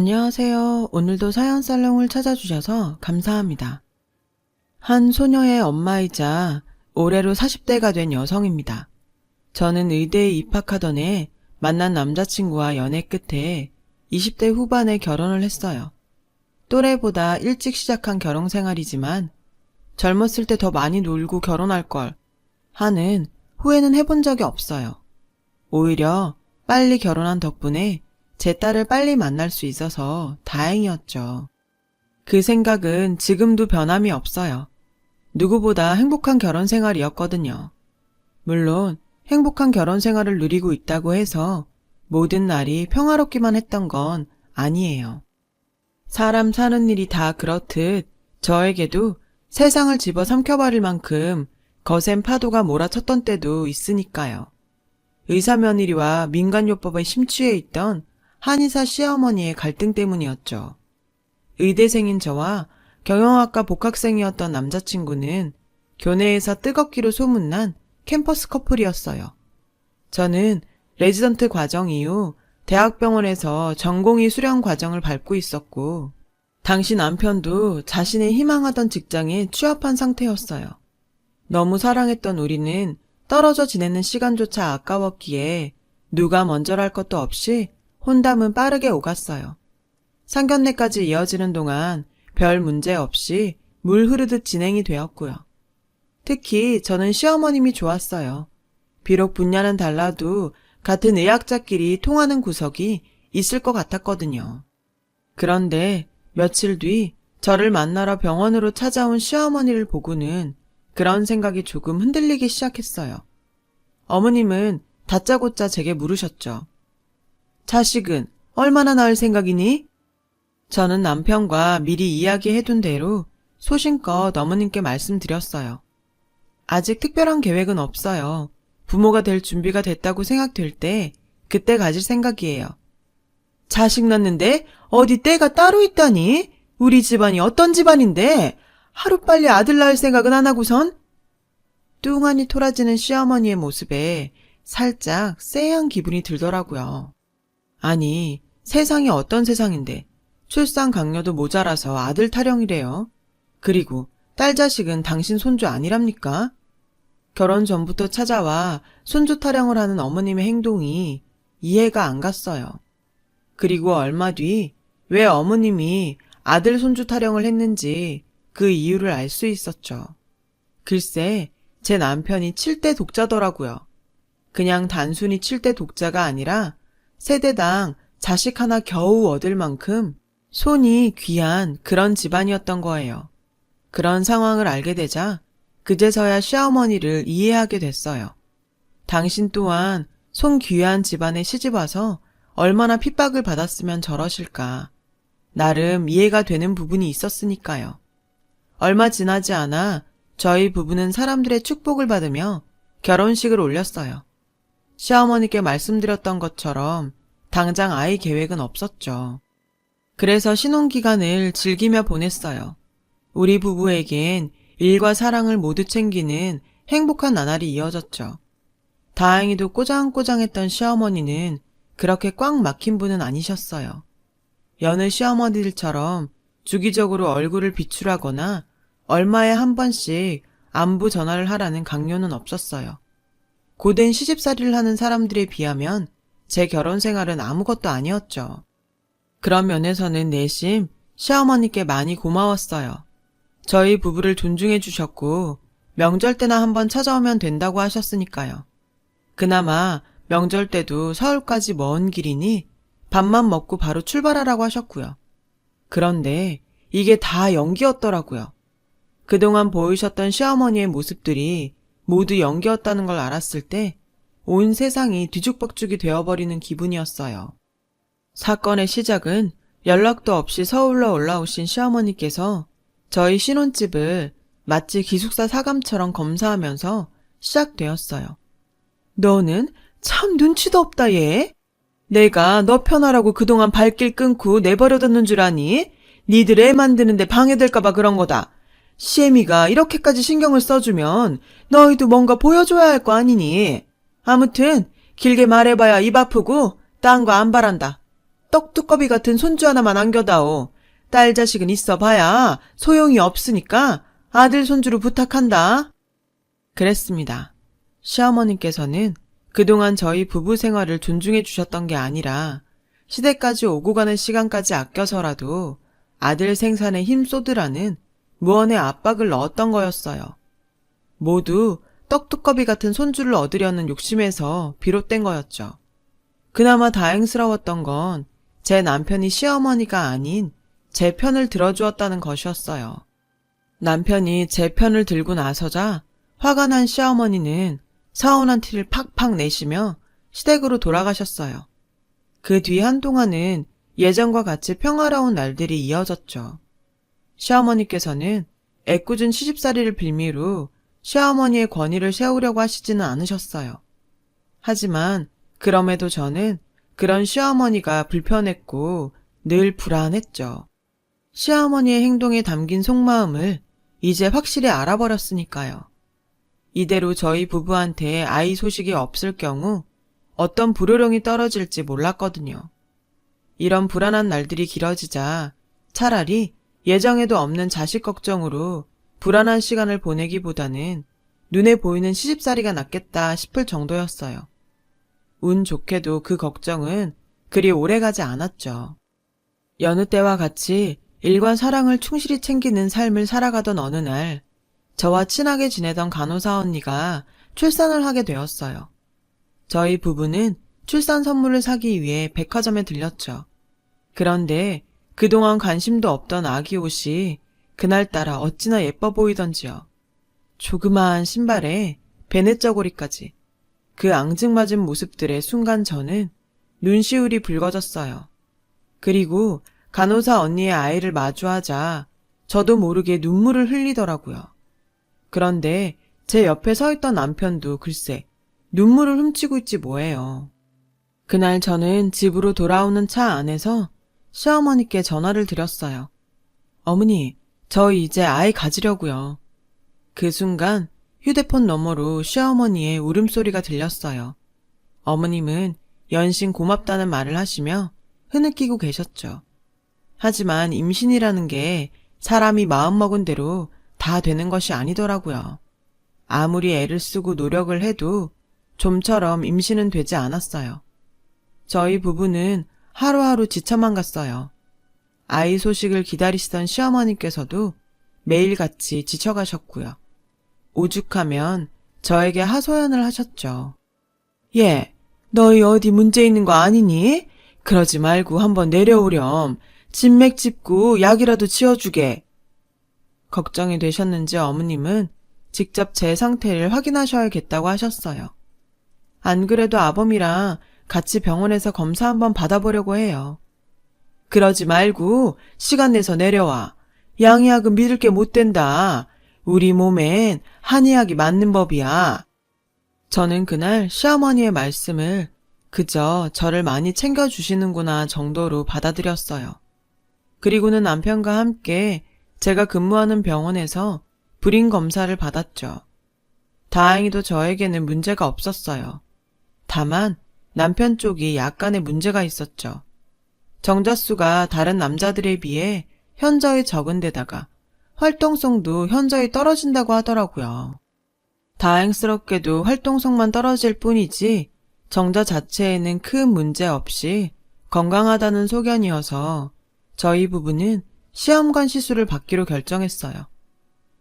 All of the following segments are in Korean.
안녕하세요. 오늘도 사연 살롱을 찾아주셔서 감사합니다. 한 소녀의 엄마이자 올해로 40대가 된 여성입니다. 저는 의대에 입학하던 해 만난 남자친구와 연애 끝에 20대 후반에 결혼을 했어요. 또래보다 일찍 시작한 결혼 생활이지만 젊었을 때 더 많이 놀고 결혼할 걸 하는 후회는 해본 적이 없어요. 오히려 빨리 결혼한 덕분에 제 딸을 빨리 만날 수 있어서 다행이었죠. 그 생각은 지금도 변함이 없어요. 누구보다 행복한 결혼 생활이었거든요. 물론 행복한 결혼 생활을 누리고 있다고 해서 모든 날이 평화롭기만 했던 건 아니에요. 사람 사는 일이 다 그렇듯 저에게도 세상을 집어삼켜버릴 만큼 거센 파도가 몰아쳤던 때도 있으니까요. 의사며느리와 민간요법에 심취해 있던 한의사 시어머니의 갈등 때문이었죠. 의대생인 저와 경영학과 복학생이었던 남자친구는 교내에서 뜨겁기로 소문난 캠퍼스 커플이었어요. 저는 레지던트 과정 이후 대학병원에서 전공의 수련 과정을 밟고 있었고, 당시 남편도 자신의 희망하던 직장에 취업한 상태였어요. 너무 사랑했던 우리는 떨어져 지내는 시간조차 아까웠기에 누가 먼저랄 것도 없이 혼담은 빠르게 오갔어요. 상견례까지 이어지는 동안 별 문제 없이 물 흐르듯 진행이 되었고요. 특히 저는 시어머님이 좋았어요. 비록 분야는 달라도 같은 의학자끼리 통하는 구석이 있을 것 같았거든요. 그런데 며칠 뒤 저를 만나러 병원으로 찾아온 시어머니를 보고는 그런 생각이 조금 흔들리기 시작했어요. 어머님은 다짜고짜 제게 물으셨죠. 자식은 얼마나 낳을 생각이니? 저는 남편과 미리 이야기해둔 대로 소신껏 어머님께 말씀드렸어요. 아직 특별한 계획은 없어요. 부모가 될 준비가 됐다고 생각될 때 그때 가질 생각이에요. 자식 낳는데 어디 때가 따로 있다니? 우리 집안이 어떤 집안인데 하루빨리 아들 낳을 생각은 안 하고선? 뚱하니 토라지는 시어머니의 모습에 살짝 쎄한 기분이 들더라고요. 아니, 세상이 어떤 세상인데 출산 강요도 모자라서 아들 타령이래요. 그리고 딸 자식은 당신 손주 아니랍니까? 결혼 전부터 찾아와 손주 타령을 하는 어머님의 행동이 이해가 안 갔어요. 그리고 얼마 뒤 왜 어머님이 아들 손주 타령을 했는지 그 이유를 알 수 있었죠. 글쎄, 제 남편이 7대 독자더라고요. 그냥 단순히 7대 독자가 아니라 세대당 자식 하나 겨우 얻을 만큼 손이 귀한 그런 집안이었던 거예요. 그런 상황을 알게 되자 그제서야 시어머니를 이해하게 됐어요. 당신 또한 손 귀한 집안에 시집와서 얼마나 핍박을 받았으면 저러실까. 나름 이해가 되는 부분이 있었으니까요. 얼마 지나지 않아 저희 부부는 사람들의 축복을 받으며 결혼식을 올렸어요. 시어머니께 말씀드렸던 것처럼 당장 아이 계획은 없었죠. 그래서 신혼기간을 즐기며 보냈어요. 우리 부부에겐 일과 사랑을 모두 챙기는 행복한 나날이 이어졌죠. 다행히도 꼬장꼬장했던 시어머니는 그렇게 꽉 막힌 분은 아니셨어요. 여느 시어머니들처럼 주기적으로 얼굴을 비출하거나 얼마에 한 번씩 안부 전화를 하라는 강요는 없었어요. 고된 시집살이를 하는 사람들에 비하면 제 결혼 생활은 아무것도 아니었죠. 그런 면에서는 내심 시어머니께 많이 고마웠어요. 저희 부부를 존중해 주셨고 명절 때나 한번 찾아오면 된다고 하셨으니까요. 그나마 명절 때도 서울까지 먼 길이니 밥만 먹고 바로 출발하라고 하셨고요. 그런데 이게 다 연기였더라고요. 그동안 보이셨던 시어머니의 모습들이 모두 연기였다는 걸 알았을 때 온 세상이 뒤죽박죽이 되어버리는 기분이었어요. 사건의 시작은 연락도 없이 서울로 올라오신 시어머니께서 저희 신혼집을 마치 기숙사 사감처럼 검사하면서 시작되었어요. 너는 참 눈치도 없다 얘. 내가 너 편하라고 그동안 발길 끊고 내버려뒀는 줄 아니? 니들 애 만드는데 방해될까봐 그런 거다. 시애미가 이렇게까지 신경을 써주면 너희도 뭔가 보여줘야 할 거 아니니? 아무튼 길게 말해봐야 입 아프고 딴 거 안 바란다. 떡두꺼비 같은 손주 하나만 안겨다오. 딸 자식은 있어 봐야 소용이 없으니까 아들 손주로 부탁한다. 그랬습니다. 시어머니께서는 그동안 저희 부부 생활을 존중해 주셨던 게 아니라 시댁까지 오고 가는 시간까지 아껴서라도 아들 생산에 힘쏟으라는 무언의 압박을 넣었던 거였어요. 모두 떡두꺼비 같은 손주를 얻으려는 욕심에서 비롯된 거였죠. 그나마 다행스러웠던 건 제 남편이 시어머니가 아닌 제 편을 들어주었다는 것이었어요. 남편이 제 편을 들고 나서자 화가 난 시어머니는 서운한 티를 팍팍 내시며 시댁으로 돌아가셨어요. 그 뒤 한동안은 예전과 같이 평화로운 날들이 이어졌죠. 시어머니께서는 애꿎은 시집살이를 빌미로 시어머니의 권위를 세우려고 하시지는 않으셨어요. 하지만 그럼에도 저는 그런 시어머니가 불편했고 늘 불안했죠. 시어머니의 행동에 담긴 속마음을 이제 확실히 알아버렸으니까요. 이대로 저희 부부한테 아이 소식이 없을 경우 어떤 불호령이 떨어질지 몰랐거든요. 이런 불안한 날들이 길어지자 차라리 예정에도 없는 자식 걱정으로 불안한 시간을 보내기보다는 눈에 보이는 시집살이가 낫겠다 싶을 정도였어요. 운 좋게도 그 걱정은 그리 오래가지 않았죠. 여느 때와 같이 일과 사랑을 충실히 챙기는 삶을 살아가던 어느 날 저와 친하게 지내던 간호사 언니가 출산을 하게 되었어요. 저희 부부는 출산 선물을 사기 위해 백화점에 들렸죠. 그런데 그동안 관심도 없던 아기 옷이 그날따라 어찌나 예뻐 보이던지요. 조그마한 신발에 베네저고리까지. 그 앙증맞은 모습들에 순간 저는 눈시울이 붉어졌어요. 그리고 간호사 언니의 아이를 마주하자 저도 모르게 눈물을 흘리더라고요. 그런데 제 옆에 서 있던 남편도 글쎄 눈물을 훔치고 있지 뭐예요. 그날 저는 집으로 돌아오는 차 안에서 시어머니께 전화를 드렸어요. 어머니, 저 이제 아이 가지려고요. 그 순간 휴대폰 너머로 시어머니의 울음소리가 들렸어요. 어머님은 연신 고맙다는 말을 하시며 흐느끼고 계셨죠. 하지만 임신이라는 게 사람이 마음먹은 대로 다 되는 것이 아니더라고요. 아무리 애를 쓰고 노력을 해도 좀처럼 임신은 되지 않았어요. 저희 부부는 하루하루 지쳐만 갔어요. 아이 소식을 기다리시던 시어머니께서도 매일같이 지쳐가셨고요. 오죽하면 저에게 하소연을 하셨죠. 얘, 너희 어디 문제 있는 거 아니니? 그러지 말고 한번 내려오렴. 진맥 짚고 약이라도 지어주게. 걱정이 되셨는지 어머님은 직접 제 상태를 확인하셔야겠다고 하셨어요. 안 그래도 아범이랑 같이 병원에서 검사 한번 받아보려고 해요. 그러지 말고 시간 내서 내려와. 양의학은 믿을 게 못 된다. 우리 몸엔 한의학이 맞는 법이야. 저는 그날 시어머니의 말씀을 그저 저를 많이 챙겨주시는구나 정도로 받아들였어요. 그리고는 남편과 함께 제가 근무하는 병원에서 불임 검사를 받았죠. 다행히도 저에게는 문제가 없었어요. 다만 남편 쪽이 약간의 문제가 있었죠. 정자수가 다른 남자들에 비해 현저히 적은 데다가 활동성도 현저히 떨어진다고 하더라고요. 다행스럽게도 활동성만 떨어질 뿐이지 정자 자체에는 큰 문제 없이 건강하다는 소견이어서 저희 부부는 시험관 시술을 받기로 결정했어요.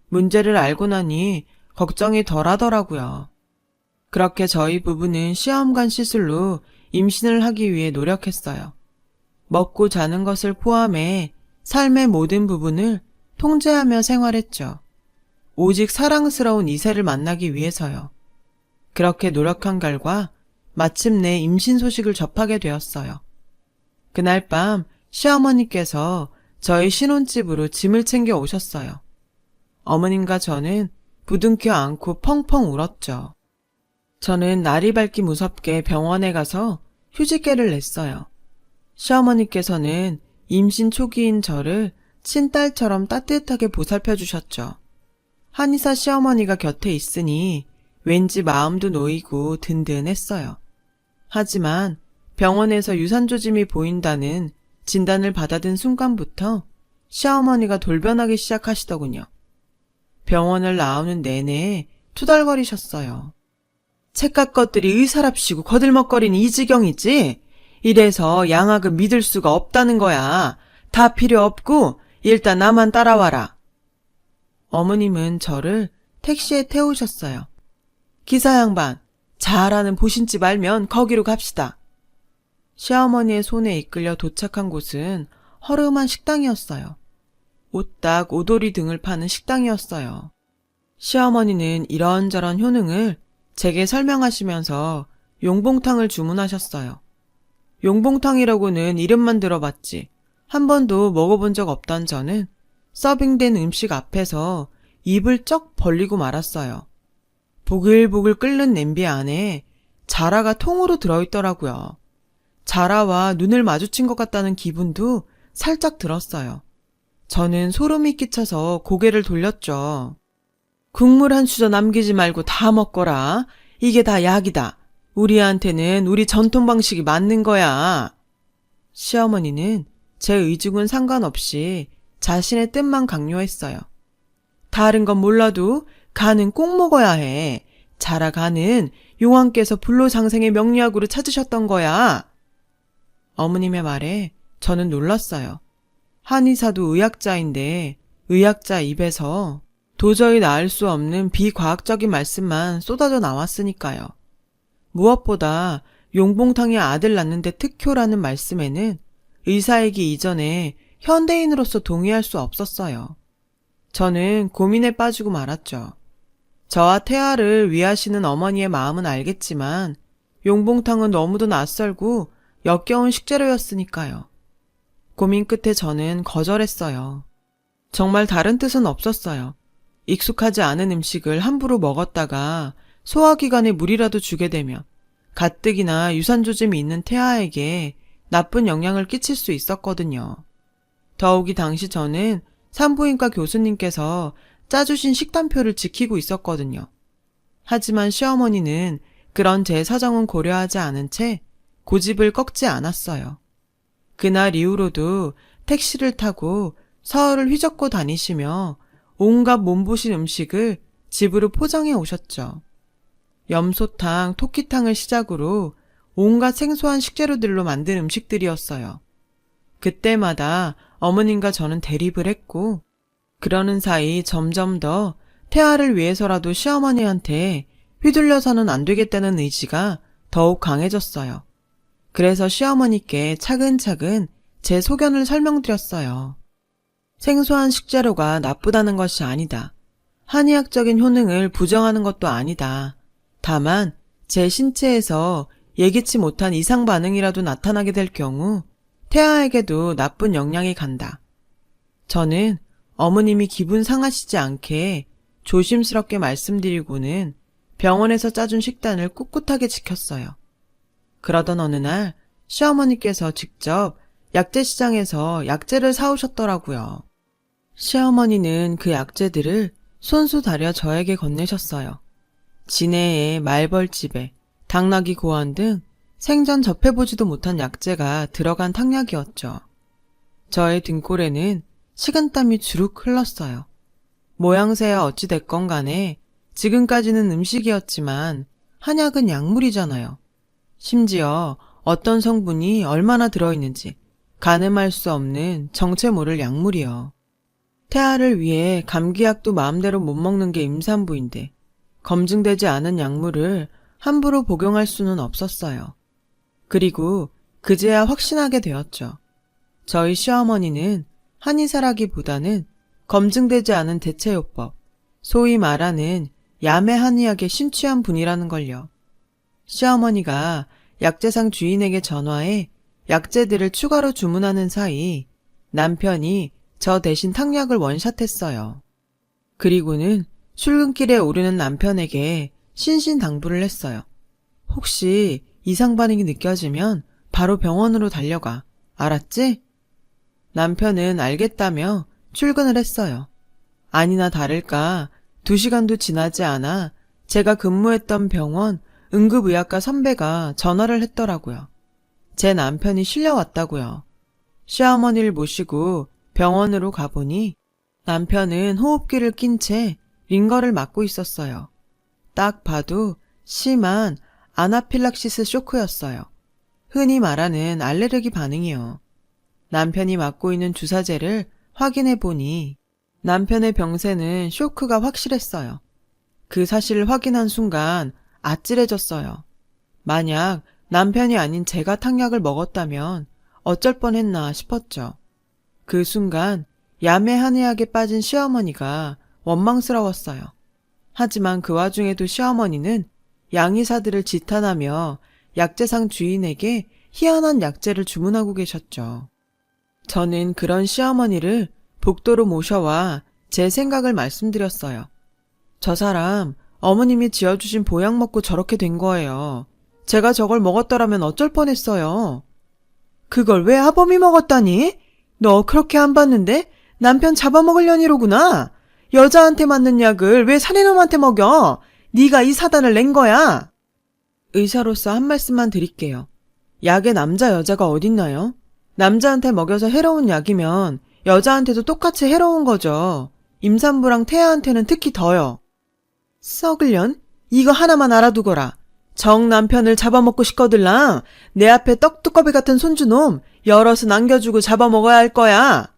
문제를 알고 나니 걱정이 덜 하더라고요. 그렇게 저희 부부는 시험관 시술로 임신을 하기 위해 노력했어요. 먹고 자는 것을 포함해 삶의 모든 부분을 통제하며 생활했죠. 오직 사랑스러운 이세를 만나기 위해서요. 그렇게 노력한 결과 마침내 임신 소식을 접하게 되었어요. 그날 밤 시어머니께서 저희 신혼집으로 짐을 챙겨 오셨어요. 어머님과 저는 부둥켜 안고 펑펑 울었죠. 저는 날이 밝기 무섭게 병원에 가서 휴직계를 냈어요. 시어머니께서는 임신 초기인 저를 친딸처럼 따뜻하게 보살펴 주셨죠. 한의사 시어머니가 곁에 있으니 왠지 마음도 놓이고 든든했어요. 하지만 병원에서 유산조짐이 보인다는 진단을 받아든 순간부터 시어머니가 돌변하기 시작하시더군요. 병원을 나오는 내내 투덜거리셨어요. 책갓 것들이 의사랍시고 거들먹거리는 이 지경이지? 이래서 양학을 믿을 수가 없다는 거야. 다 필요 없고 일단 나만 따라와라. 어머님은 저를 택시에 태우셨어요. 기사 양반, 잘하는 보신집 알면 거기로 갑시다. 시어머니의 손에 이끌려 도착한 곳은 허름한 식당이었어요. 오딱 오돌이 등을 파는 식당이었어요. 시어머니는 이런저런 효능을 제게 설명하시면서 용봉탕을 주문하셨어요. 용봉탕이라고는 이름만 들어봤지 한 번도 먹어본 적 없던 저는 서빙된 음식 앞에서 입을 쩍 벌리고 말았어요. 보글보글 끓는 냄비 안에 자라가 통으로 들어있더라고요. 자라와 눈을 마주친 것 같다는 기분도 살짝 들었어요. 저는 소름이 끼쳐서 고개를 돌렸죠. 국물 한 수저 남기지 말고 다 먹거라. 이게 다 약이다. 우리한테는 우리 전통 방식이 맞는 거야. 시어머니는 제 의중은 상관없이 자신의 뜻만 강요했어요. 다른 건 몰라도 간은 꼭 먹어야 해. 자라 간은 용왕께서 불로장생의 명리학으로 찾으셨던 거야. 어머님의 말에 저는 놀랐어요. 한의사도 의학자인데 의학자 입에서 도저히 나을 수 없는 비과학적인 말씀만 쏟아져 나왔으니까요. 무엇보다 용봉탕의 아들 낳는데 특효라는 말씀에는 의사이기 이전에 현대인으로서 동의할 수 없었어요. 저는 고민에 빠지고 말았죠. 저와 태아를 위하시는 어머니의 마음은 알겠지만 용봉탕은 너무도 낯설고 역겨운 식재료였으니까요. 고민 끝에 저는 거절했어요. 정말 다른 뜻은 없었어요. 익숙하지 않은 음식을 함부로 먹었다가 소화기관에 물이라도 주게 되면 가뜩이나 유산조짐이 있는 태아에게 나쁜 영향을 끼칠 수 있었거든요. 더욱이 당시 저는 산부인과 교수님께서 짜주신 식단표를 지키고 있었거든요. 하지만 시어머니는 그런 제 사정은 고려하지 않은 채 고집을 꺾지 않았어요. 그날 이후로도 택시를 타고 서울을 휘젓고 다니시며 온갖 몸보신 음식을 집으로 포장해 오셨죠. 염소탕, 토끼탕을 시작으로 온갖 생소한 식재료들로 만든 음식들이었어요. 그때마다 어머님과 저는 대립을 했고 그러는 사이 점점 더 태아를 위해서라도 시어머니한테 휘둘려서는 안 되겠다는 의지가 더욱 강해졌어요. 그래서 시어머니께 차근차근 제 소견을 설명드렸어요. 생소한 식재료가 나쁘다는 것이 아니다. 한의학적인 효능을 부정하는 것도 아니다. 다만 제 신체에서 예기치 못한 이상 반응이라도 나타나게 될 경우 태아에게도 나쁜 영향이 간다. 저는 어머님이 기분 상하시지 않게 조심스럽게 말씀드리고는 병원에서 짜준 식단을 꿋꿋하게 지켰어요. 그러던 어느 날 시어머니께서 직접 약재시장에서 약재를 사오셨더라고요. 시어머니는 그 약재들을 손수 다려 저에게 건네셨어요. 진해에 말벌집에 당나귀 고환 등 생전 접해보지도 못한 약재가 들어간 탕약이었죠. 저의 등골에는 식은땀이 주룩 흘렀어요. 모양새야 어찌 됐건 간에 지금까지는 음식이었지만 한약은 약물이잖아요. 심지어 어떤 성분이 얼마나 들어있는지 가늠할 수 없는 정체 모를 약물이요. 태아를 위해 감기약도 마음대로 못 먹는 게 임산부인데 검증되지 않은 약물을 함부로 복용할 수는 없었어요. 그리고 그제야 확신하게 되었죠. 저희 시어머니는 한의사라기보다는 검증되지 않은 대체요법, 소위 말하는 야매 한의학에 심취한 분이라는 걸요. 시어머니가 약재상 주인에게 전화해 약재들을 추가로 주문하는 사이 남편이 저 대신 탕약을 원샷했어요. 그리고는 출근길에 오르는 남편에게 신신당부를 했어요. 혹시 이상 반응이 느껴지면 바로 병원으로 달려가. 알았지? 남편은 알겠다며 출근을 했어요. 아니나 다를까 2시간도 지나지 않아 제가 근무했던 병원 응급의학과 선배가 전화를 했더라고요. 제 남편이 실려왔다고요. 시어머니를 모시고 병원으로 가보니 남편은 호흡기를 낀 채 링거를 맞고 있었어요. 딱 봐도 심한 아나필락시스 쇼크였어요. 흔히 말하는 알레르기 반응이요. 남편이 맞고 있는 주사제를 확인해 보니 남편의 병세는 쇼크가 확실했어요. 그 사실을 확인한 순간 아찔해졌어요. 만약 남편이 아닌 제가 탕약을 먹었다면 어쩔 뻔했나 싶었죠. 그 순간 야매한의하게 빠진 시어머니가 원망스러웠어요. 하지만 그 와중에도 시어머니는 양의사들을 지탄하며 약재상 주인에게 희한한 약재를 주문하고 계셨죠. 저는 그런 시어머니를 복도로 모셔와 제 생각을 말씀드렸어요. 저 사람 어머님이 지어주신 보약 먹고 저렇게 된 거예요. 제가 저걸 먹었더라면 어쩔 뻔했어요. 그걸 왜 아범이 먹었다니? 너 그렇게 안 봤는데 남편 잡아먹으려니로구나. 여자한테 맞는 약을 왜 사내놈한테 먹여? 네가 이 사단을 낸 거야. 의사로서 한 말씀만 드릴게요. 약에 남자 여자가 어딨나요? 남자한테 먹여서 해로운 약이면 여자한테도 똑같이 해로운 거죠. 임산부랑 태아한테는 특히 더요. 썩을년? 이거 하나만 알아두거라. 정 남편을 잡아먹고 싶거들랑 내 앞에 떡두꺼비 같은 손주놈 여럿은 안겨주고 잡아먹어야 할 거야.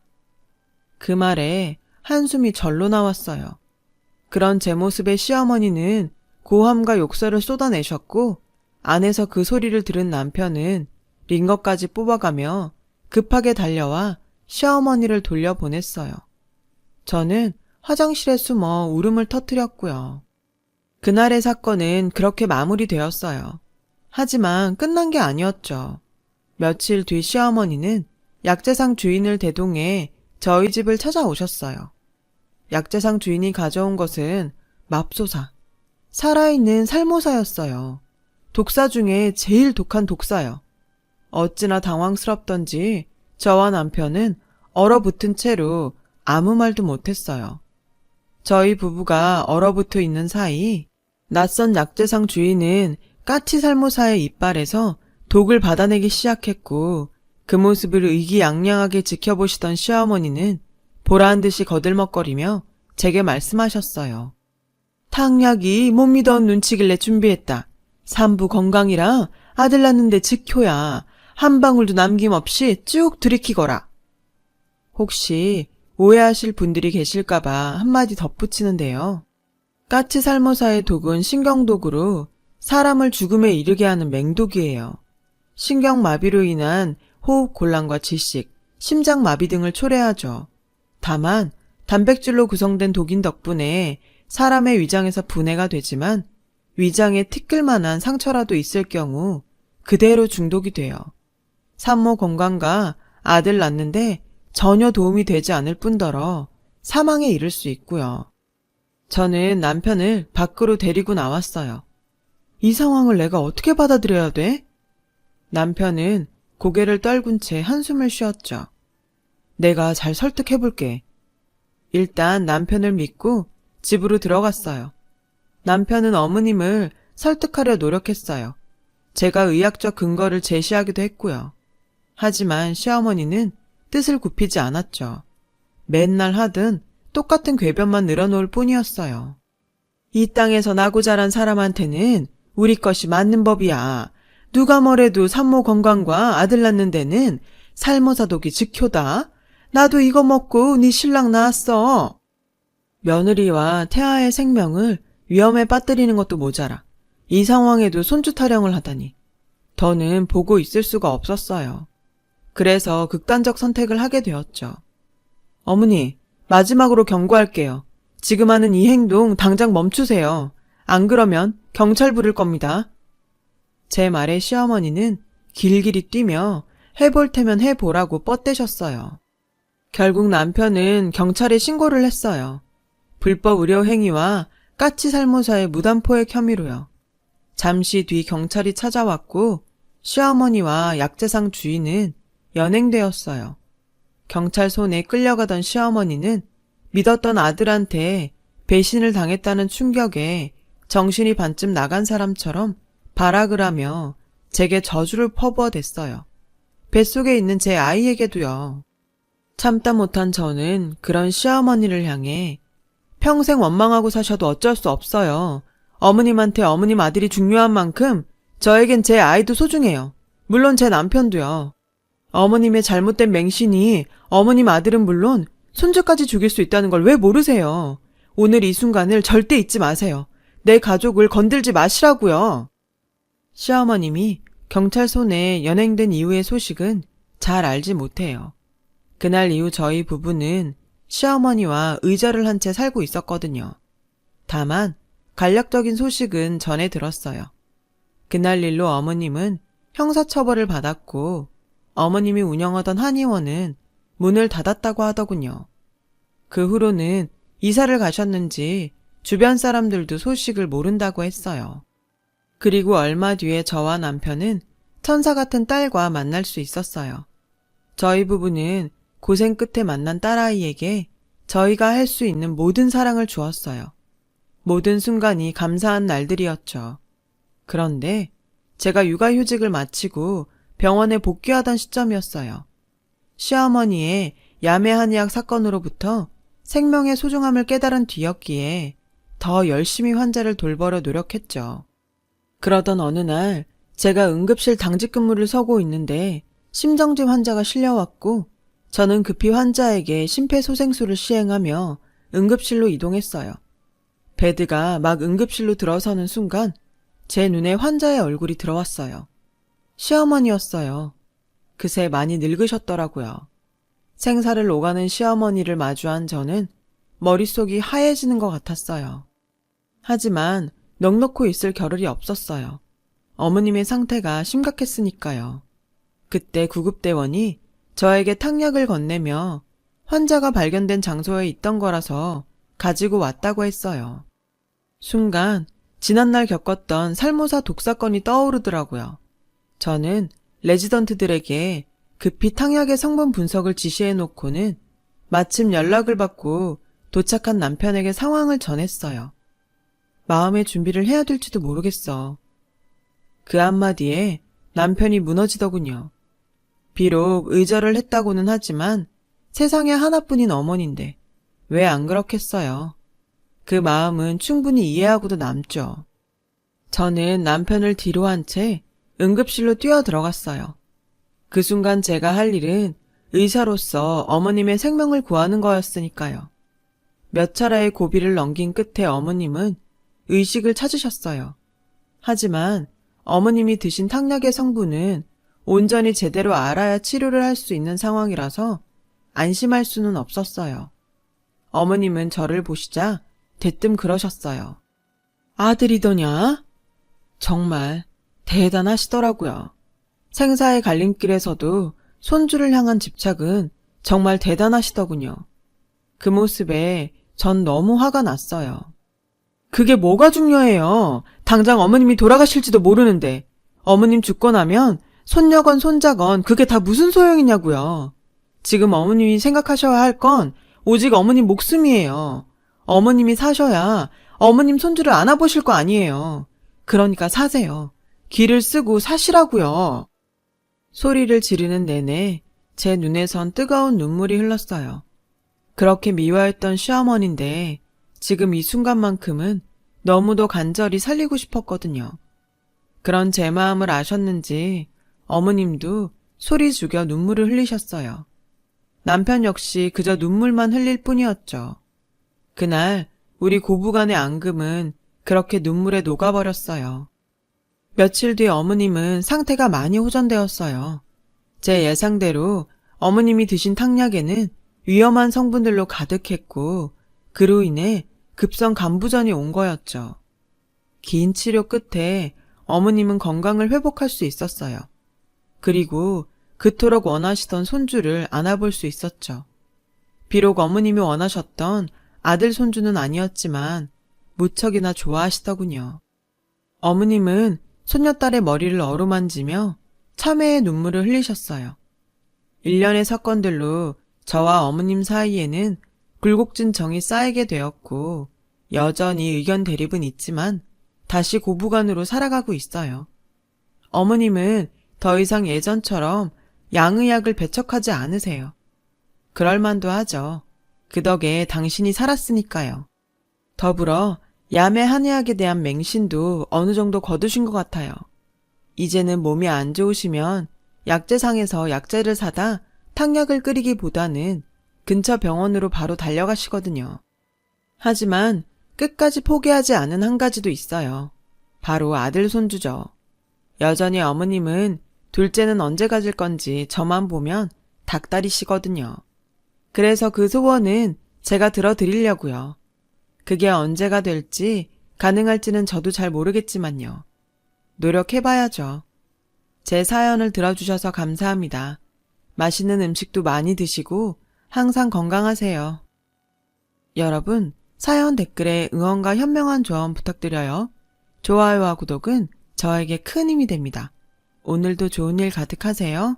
그 말에 한숨이 절로 나왔어요. 그런 제 모습에 시어머니는 고함과 욕설을 쏟아내셨고 안에서 그 소리를 들은 남편은 링거까지 뽑아가며 급하게 달려와 시어머니를 돌려보냈어요. 저는 화장실에 숨어 울음을 터뜨렸고요. 그날의 사건은 그렇게 마무리되었어요. 하지만 끝난 게 아니었죠. 며칠 뒤 시어머니는 약재상 주인을 대동해 저희 집을 찾아오셨어요. 약재상 주인이 가져온 것은 맙소사, 살아있는 살모사였어요. 독사 중에 제일 독한 독사요. 어찌나 당황스럽던지 저와 남편은 얼어붙은 채로 아무 말도 못했어요. 저희 부부가 얼어붙어 있는 사이 낯선 약재상 주인은 까치살모사의 이빨에서 독을 받아내기 시작했고 그 모습을 의기양양하게 지켜보시던 시어머니는 보라한 듯이 거들먹거리며 제게 말씀하셨어요. 탕약이 못 믿어온 눈치길래 준비했다. 산부 건강이라 아들 낳는데 즉효야. 한 방울도 남김없이 쭉 들이키거라. 혹시 오해하실 분들이 계실까봐 한마디 덧붙이는데요. 까치살모사의 독은 신경독으로 사람을 죽음에 이르게 하는 맹독이에요. 신경마비로 인한 호흡곤란과 질식, 심장마비 등을 초래하죠. 다만 단백질로 구성된 독인 덕분에 사람의 위장에서 분해가 되지만 위장에 티끌만한 상처라도 있을 경우 그대로 중독이 돼요. 산모 건강과 아들 낳는데 전혀 도움이 되지 않을 뿐더러 사망에 이를 수 있고요. 저는 남편을 밖으로 데리고 나왔어요. 이 상황을 내가 어떻게 받아들여야 돼? 남편은 고개를 떨군 채 한숨을 쉬었죠. 내가 잘 설득해볼게. 일단 남편을 믿고 집으로 들어갔어요. 남편은 어머님을 설득하려 노력했어요. 제가 의학적 근거를 제시하기도 했고요. 하지만 시어머니는 뜻을 굽히지 않았죠. 맨날 하든 똑같은 궤변만 늘어놓을 뿐이었어요. 이 땅에서 나고 자란 사람한테는 우리 것이 맞는 법이야. 누가 뭐래도 산모 건강과 아들 낳는 데는 살모사독이 즉효다. 나도 이거 먹고 네 신랑 낳았어. 며느리와 태아의 생명을 위험에 빠뜨리는 것도 모자라 이 상황에도 손주 타령을 하다니. 더는 보고 있을 수가 없었어요. 그래서 극단적 선택을 하게 되었죠. 어머니, 마지막으로 경고할게요. 지금 하는 이 행동 당장 멈추세요. 안 그러면 경찰 부를 겁니다. 제 말에 시어머니는 길길이 뛰며 해볼 테면 해보라고 뻗대셨어요. 결국 남편은 경찰에 신고를 했어요. 불법 의료 행위와 까치살모사의 무단포획 혐의로요. 잠시 뒤 경찰이 찾아왔고 시어머니와 약재상 주인은 연행되었어요. 경찰 손에 끌려가던 시어머니는 믿었던 아들한테 배신을 당했다는 충격에 정신이 반쯤 나간 사람처럼 발악을 하며 제게 저주를 퍼부어댔어요. 뱃속에 있는 제 아이에게도요. 참다 못한 저는 그런 시어머니를 향해 평생 원망하고 사셔도 어쩔 수 없어요. 어머님한테 어머님 아들이 중요한 만큼 저에겐 제 아이도 소중해요. 물론 제 남편도요. 어머님의 잘못된 맹신이 어머님 아들은 물론 손주까지 죽일 수 있다는 걸 왜 모르세요? 오늘 이 순간을 절대 잊지 마세요. 내 가족을 건들지 마시라고요. 시어머님이 경찰 손에 연행된 이후의 소식은 잘 알지 못해요. 그날 이후 저희 부부는 시어머니와 의절을 한 채 살고 있었거든요. 다만 간략적인 소식은 전해 들었어요. 그날 일로 어머님은 형사처벌을 받았고 어머님이 운영하던 한의원은 문을 닫았다고 하더군요. 그 후로는 이사를 가셨는지 주변 사람들도 소식을 모른다고 했어요. 그리고 얼마 뒤에 저와 남편은 천사 같은 딸과 만날 수 있었어요. 저희 부부는 고생 끝에 만난 딸아이에게 저희가 할 수 있는 모든 사랑을 주었어요. 모든 순간이 감사한 날들이었죠. 그런데 제가 육아휴직을 마치고 병원에 복귀하던 시점이었어요. 시어머니의 야매 한의학 사건으로부터 생명의 소중함을 깨달은 뒤였기에 더 열심히 환자를 돌보려 노력했죠. 그러던 어느 날 제가 응급실 당직 근무를 서고 있는데 심정지 환자가 실려왔고 저는 급히 환자에게 심폐소생술을 시행하며 응급실로 이동했어요. 베드가 막 응급실로 들어서는 순간 제 눈에 환자의 얼굴이 들어왔어요. 시어머니였어요. 그새 많이 늙으셨더라고요. 생사를 오가는 시어머니를 마주한 저는 머릿속이 하얘지는 것 같았어요. 하지만 넋놓고 있을 겨를이 없었어요. 어머님의 상태가 심각했으니까요. 그때 구급대원이 저에게 탕약을 건네며 환자가 발견된 장소에 있던 거라서 가지고 왔다고 했어요. 순간 지난날 겪었던 살모사 독사건이 떠오르더라고요. 저는 레지던트들에게 급히 탕약의 성분 분석을 지시해놓고는 마침 연락을 받고 도착한 남편에게 상황을 전했어요. 마음의 준비를 해야 될지도 모르겠어. 그 한마디에 남편이 무너지더군요. 비록 의절을 했다고는 하지만 세상에 하나뿐인 어머니인데 왜 안 그렇겠어요. 그 마음은 충분히 이해하고도 남죠. 저는 남편을 뒤로 한 채 응급실로 뛰어 들어갔어요. 그 순간 제가 할 일은 의사로서 어머님의 생명을 구하는 거였으니까요. 몇 차례의 고비를 넘긴 끝에 어머님은 의식을 찾으셨어요. 하지만 어머님이 드신 탕약의 성분은 온전히 제대로 알아야 치료를 할 수 있는 상황이라서 안심할 수는 없었어요. 어머님은 저를 보시자 대뜸 그러셨어요. 아들이더냐? 정말 대단하시더라고요. 생사의 갈림길에서도 손주를 향한 집착은 정말 대단하시더군요. 그 모습에 전 너무 화가 났어요. 그게 뭐가 중요해요. 당장 어머님이 돌아가실지도 모르는데 어머님 죽고 나면 손녀건 손자건 그게 다 무슨 소용이냐고요. 지금 어머님이 생각하셔야 할 건 오직 어머님 목숨이에요. 어머님이 사셔야 어머님 손주를 안아보실 거 아니에요. 그러니까 사세요. 기를 쓰고 사시라고요. 소리를 지르는 내내 제 눈에선 뜨거운 눈물이 흘렀어요. 그렇게 미워했던 시어머니인데 지금 이 순간만큼은 너무도 간절히 살리고 싶었거든요. 그런 제 마음을 아셨는지 어머님도 소리 죽여 눈물을 흘리셨어요. 남편 역시 그저 눈물만 흘릴 뿐이었죠. 그날 우리 고부간의 앙금은 그렇게 눈물에 녹아버렸어요. 며칠 뒤 어머님은 상태가 많이 호전되었어요. 제 예상대로 어머님이 드신 탕약에는 위험한 성분들로 가득했고 그로 인해 급성 간부전이 온 거였죠. 긴 치료 끝에 어머님은 건강을 회복할 수 있었어요. 그리고 그토록 원하시던 손주를 안아볼 수 있었죠. 비록 어머님이 원하셨던 아들 손주는 아니었지만 무척이나 좋아하시더군요. 어머님은 손녀딸의 머리를 어루만지며 참회의 눈물을 흘리셨어요. 일련의 사건들로 저와 어머님 사이에는 굴곡진 정이 쌓이게 되었고 여전히 의견 대립은 있지만 다시 고부간으로 살아가고 있어요. 어머님은 더 이상 예전처럼 양의학을 배척하지 않으세요. 그럴만도 하죠. 그 덕에 당신이 살았으니까요. 더불어 야매 한의학에 대한 맹신도 어느 정도 거두신 것 같아요. 이제는 몸이 안 좋으시면 약재상에서 약재를 사다 탕약을 끓이기보다는 근처 병원으로 바로 달려가시거든요. 하지만 끝까지 포기하지 않은 한 가지도 있어요. 바로 아들 손주죠. 여전히 어머님은 둘째는 언제 가질 건지 저만 보면 닭다리시거든요. 그래서 그 소원은 제가 들어드리려고요. 그게 언제가 될지 가능할지는 저도 잘 모르겠지만요. 노력해봐야죠. 제 사연을 들어주셔서 감사합니다. 맛있는 음식도 많이 드시고 항상 건강하세요. 여러분, 사연 댓글에 응원과 현명한 조언 부탁드려요. 좋아요와 구독은 저에게 큰 힘이 됩니다. 오늘도 좋은 일 가득하세요.